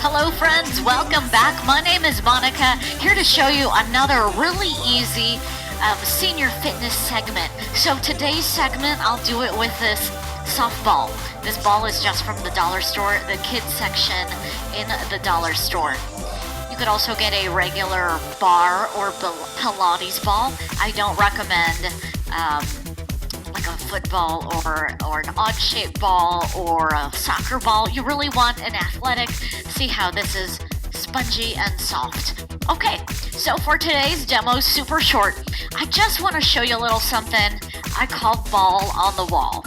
Hello friends, welcome back. My name is Monica, here to show you another really easy senior fitness segment. So today's segment, I'll do it with this softball. This ball is just from the dollar store, the kids section in the dollar store. You could also get a regular bar or Pilates ball. I don't recommend like a football or an odd-shaped ball or a soccer ball. You really want an athletic. See how this is spongy and soft. Okay, so for today's demo, super short, I just want to show you a little something I call ball on the wall.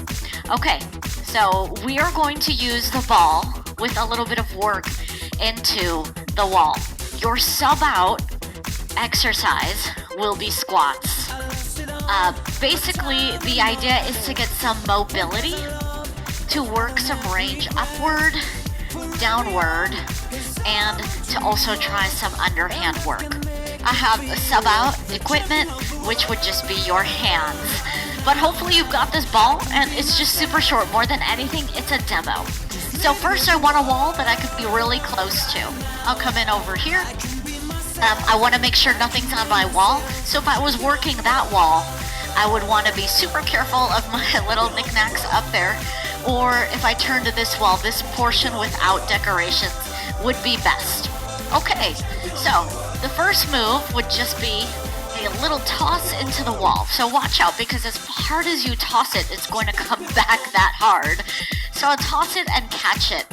Okay, so we are going to use the ball with a little bit of work into the wall. Your sub-out exercise will be squats. Basically, the idea is to get some mobility, to work some range upward, downward, and to also try some underhand work. I have a sub-out equipment, which would just be your hands. But hopefully you've got this ball, and it's just super short. More than anything, it's a demo. So first I want a wall that I could be really close to. I'll come in over here. I want to make sure nothing's on my wall. So if I was working that wall, I would want to be super careful of my little knickknacks up there. Or if I turn to this wall, this portion without decorations would be best. Okay, so the first move would just be a little toss into the wall. So watch out, because as hard as you toss it, it's going to come back that hard. So I'll toss it and catch it.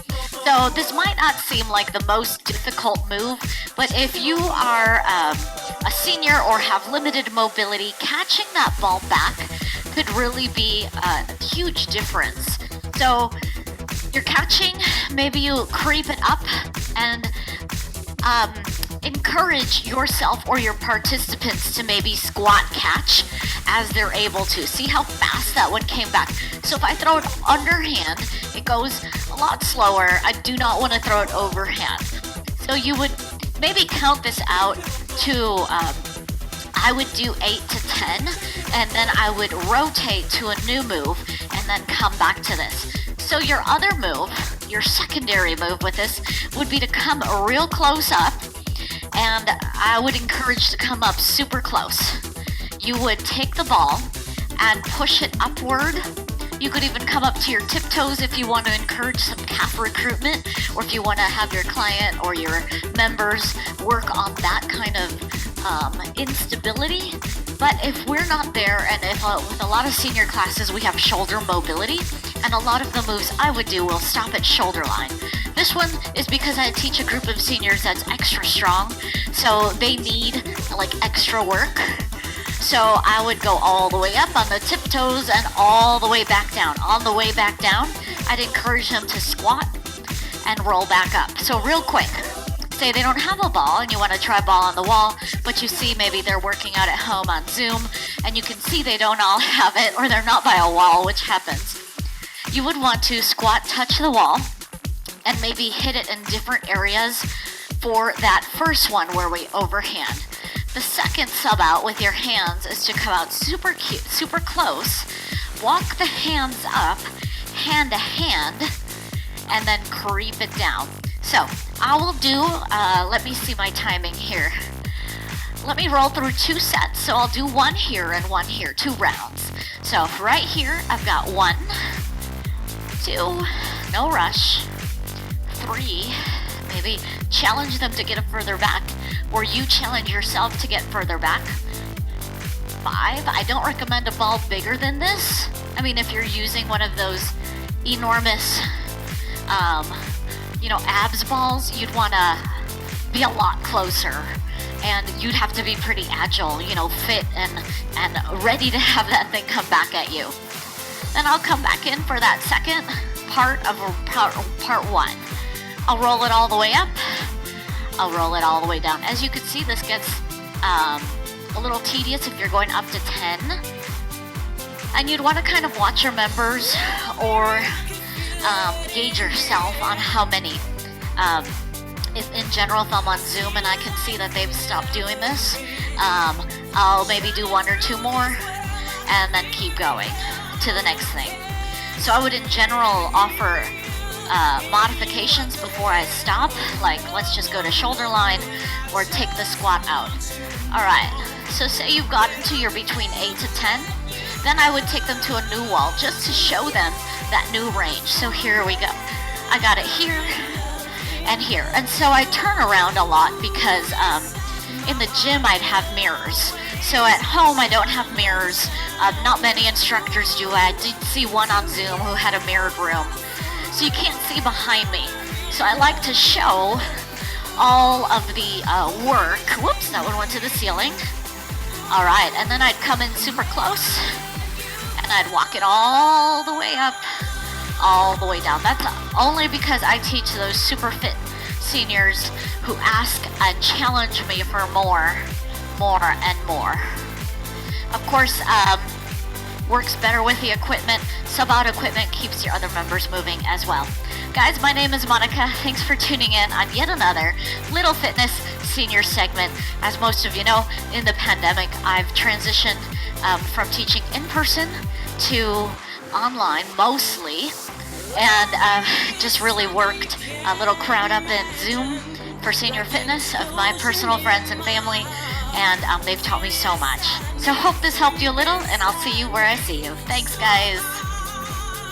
So this might not seem like the most difficult move, but if you are a senior or have limited mobility, catching that ball back could really be a huge difference. So you're catching, maybe you creep it up and encourage yourself or your participants to maybe squat catch as they're able to. See how fast that one came back. So if I throw it underhand, it goes a lot slower. I do not want to throw it overhand. So you would maybe count this out to, I would do 8 to 10, and then I would rotate to a new move and then come back to this. So your other move, your secondary move with this, would be to come real close up, and I would encourage to come up super close. You would take the ball and push it upward. You could even come up to your tiptoes if you want to encourage some calf recruitment, or if you want to have your client or your members work on that kind of instability. But if we're not there, and if with a lot of senior classes we have shoulder mobility, and a lot of the moves I would do will stop at shoulder line. This one is because I teach a group of seniors that's extra strong, so they need like extra work. So I would go all the way up on the tiptoes and all the way back down. On the way back down, I'd encourage them to squat and roll back up. So real quick, say they don't have a ball and you want to try ball on the wall, but you see maybe they're working out at home on Zoom and you can see they don't all have it, or they're not by a wall, which happens. You would want to squat, touch the wall, and maybe hit it in different areas for that first one where we overhand. The second sub out with your hands is to come out super cute, super close, walk the hands up, hand to hand, and then creep it down. So I will do, let me see my timing here. Let me roll through 2 sets. So I'll do 1 here and 1 here, 2 rounds. So right here, I've got 1, 2, no rush, 3, maybe challenge them to get it further back, or you challenge yourself to get further back. 5, I don't recommend a ball bigger than this. I mean, if you're using one of those enormous, abs balls, you'd want to be a lot closer, and you'd have to be pretty agile, fit and ready to have that thing come back at you. Then I'll come back in for that second part of part 1. I'll roll it all the way up. I'll roll it all the way down. As you can see, this gets a little tedious if you're going up to 10. And you'd want to kind of watch your members or gauge yourself on how many. If in general, if I'm on Zoom and I can see that they've stopped doing this, I'll maybe do 1 or 2 more and then keep going to the next thing. So I would in general offer modifications before I stop, like let's just go to shoulder line or take the squat out. Alright, so say you've gotten to your between 8 to 10, then I would take them to a new wall just to show them that new range. So here we go. I got it here and here. And so I turn around a lot because in the gym I'd have mirrors. So at home I don't have mirrors. Not many instructors do. I did see one on Zoom who had a mirrored room. So you can't see behind me. So I like to show all of the work. Whoops, that one went to the ceiling. Alright, and then I'd come in super close and I'd walk it all the way up, all the way down. That's only because I teach those super fit seniors who ask and challenge me for more and more. Of course, works better with the equipment. Sub-out equipment keeps your other members moving as well. Guys, my name is Monica. Thanks for tuning in on yet another Little Fitness Senior segment. As most of you know, in the pandemic, I've transitioned from teaching in person to online mostly, and just really worked a little crowd up in Zoom for senior fitness of my personal friends and family, and they've taught me so much. So hope this helped you a little, and I'll see you where I see you. Thanks, guys.